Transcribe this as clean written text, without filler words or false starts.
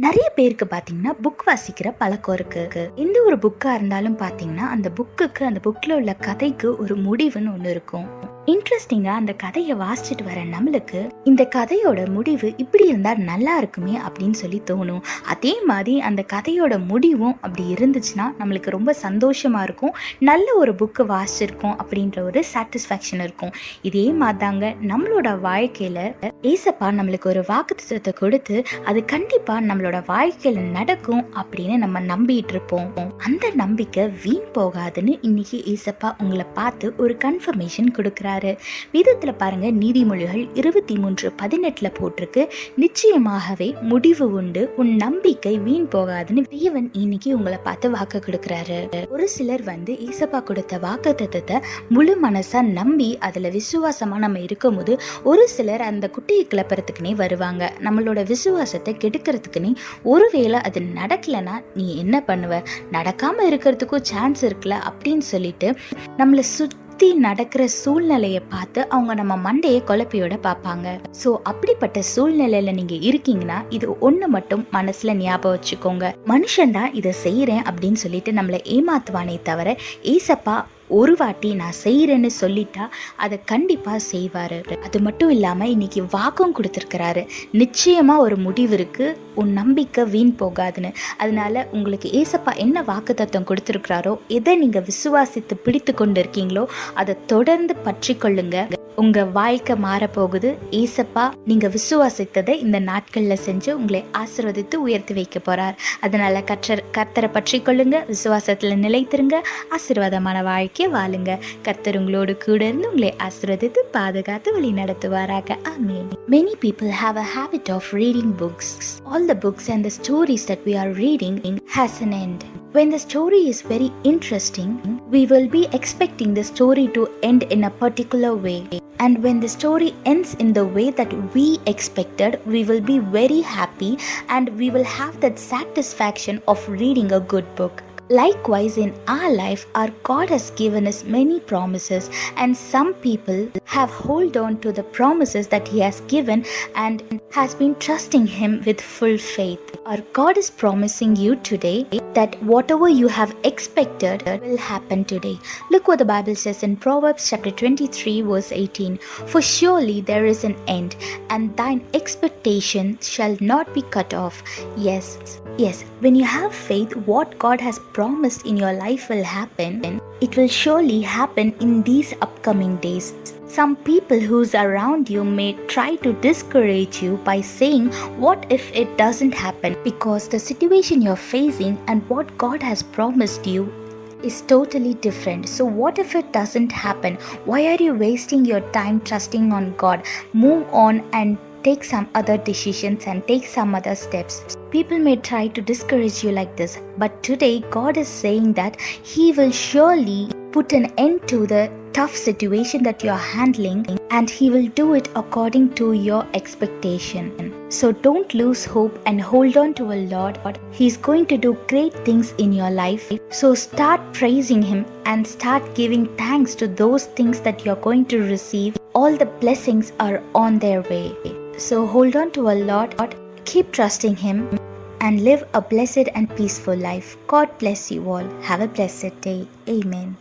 நிறைய பேருக்கு பார்த்தீங்கன்னா புக் வாசிக்கிற பழக்கம் இருக்கு. எந்த ஒரு புக்கா இருந்தாலும் பார்த்தீங்கன்னா அந்த புக்ல உள்ள கதைக்கு ஒரு முடிவுன்னு ஒன்று இருக்கும். இன்ட்ரெஸ்டிங்கா அந்த கதையை வாசிச்சுட்டு வர நம்மளுக்கு இந்த கதையோட முடிவு இப்படி இருந்தா நல்லா இருக்குமே அப்படின்னு சொல்லி தோணும். அதே மாதிரி அந்த கதையோட முடிவும் அப்படி இருந்துச்சுன்னா நம்மளுக்கு ரொம்ப சந்தோஷமா இருக்கும். நல்ல ஒரு புக்கு வாசிச்சிருக்கோம் அப்படின்ற ஒரு சாட்டிஸ்ஃபேக்ஷன் இருக்கும். இதே மாதிரி தாங்க நம்மளோட வாழ்க்கையில ஏசப்பா நம்மளுக்கு ஒரு வாக்குத்தத்தத்தை கொடுத்து அது கண்டிப்பா நம்மளோட வாழ்க்கையில நடக்கும் அப்படின்னு நம்ம நம்பிட்டு இருப்போம். அந்த நம்பிக்கை வீண் போகாதுன்னு இன்னைக்கு ஏசப்பா உங்களை பார்த்து ஒரு கன்ஃபர்மேஷன் கொடுக்குறாரு. வேதத்துல பாருங்க, நீதிமொழிகள் 23:18 போட்டிருக்கு, நிச்சயமாகவே முடிவு உண்டு, உன் நம்பிக்கை வீண் போகாதுன்னு தேவன் இன்னைக்கு உங்களை பார்த்து வாக்கு கொடுக்கிறாரு. ஒரு சிலர் ஏசப்பா கொடுத்த வாக்குத்தத்தத்தை முழு மனசா நம்பி அதுல விசுவாசமா நம்ம இருக்கும் போது, ஒரு சிலர் அந்த குட்டியை கிளப்புறதுக்குனே வருவாங்க. நம்மளோட விசுவாசத்தை கெடுக்கிறதுக்குனே. ஒருவேளை அது நடக்கலன்னா நீ என்ன பண்ணுவ, நடக்காம இருக்கிறதுக்கும் சான்ஸ் இருக்குல்ல அப்படின்னு சொல்லிட்டு நம்மளை சுத்தி நடக்கிற சூழ்நிலையை பார்த்து அவங்க நம்ம மண்டையை குழப்பியோட பார்ப்பாங்க. ஸோ அப்படிப்பட்ட சூழ்நிலையில நீங்க இருக்கீங்கன்னா இது ஒண்ணு மட்டும் மனசுல ஞாபகம் வச்சுக்கோங்க, மனுஷன் தான் இதை செய்யறேன் அப்படின்னு சொல்லிட்டு நம்மளை ஏமாத்துவானே தவிர ஏசப்பா ஒரு வாட்டி நான் செய்யறேன்னு சொல்லிட்டா அதை கண்டிப்பா செய்வாரு. அது மட்டும் இல்லாம இன்னைக்கு வாக்கும் கொடுத்திருக்கிறாரு, நிச்சயமா ஒரு முடிவு இருக்கு, உன் நம்பிக்கை வீண் போகாதுன்னு. அதனால உங்களுக்கு ஏசப்பா என்ன வாக்குத்தத்தம் கொடுத்திருக்கிறாரோ, எதை நீங்க விசுவாசித்து பிடித்து கொண்டு இருக்கீங்களோ அதை தொடர்ந்து பற்றி கொள்ளுங்க. உங்க வாழ்க்கை மாறப்போகுது. ஏசப்பா நீங்க விசுவாசித்ததை இந்த நாட்கள்ல செஞ்சு உங்களை ஆசீர்வதித்து உயர்த்தி வைக்க போறார். அதனால கர்த்தரை பற்றி கொள்ளுங்க, விசுவாசத்துல நிலைத்திருங்க, ஆசீர்வாதமான வாழ்க்கை வாழுங்க. கர்த்தர் உங்களோடு கூட இருந்து உங்களை ஆசீர்வதித்து பாதுகாத்து வழி நடத்துவாராக. ஆமென். Many people have a habit of reading books. All the books and the stories that we are reading has an end. When the story is very interesting, we will be expecting the story to end in a particular way. And when the story ends in the way that we expected, we will be very happy and we will have that satisfaction of reading a good book. Likewise, in our life, our God has given us many promises, and some people have hold on to the promises that He has given and has been trusting Him with full faith. Our God is promising you today that whatever you have expected will happen today. Look what the Bible says in Proverbs chapter 23 verse 18. For surely there is an end, and thine expectation shall not be cut off. Yes, when you have faith, what God has promised in your life will happen. It will surely happen in these upcoming days. Some people who's around you may try to discourage you by saying, what if it doesn't happen? Because the situation you're facing and what God has promised you is totally different. So what if it doesn't happen? Why are you wasting your time trusting on God? Move on and take some other decisions and take some other steps. People may try to discourage you like this, but today God is saying that He will surely put an end to the tough situation that you are handling, and He will do it according to your expectation. So don't lose hope and hold on to a Lord. He's going to do great things in your life. So start praising Him and start giving thanks to those things that you're going to receive. All the blessings are on their way. So hold on to our Lord, keep trusting Him, and live a blessed and peaceful life. God bless you all. Have a blessed day. Amen.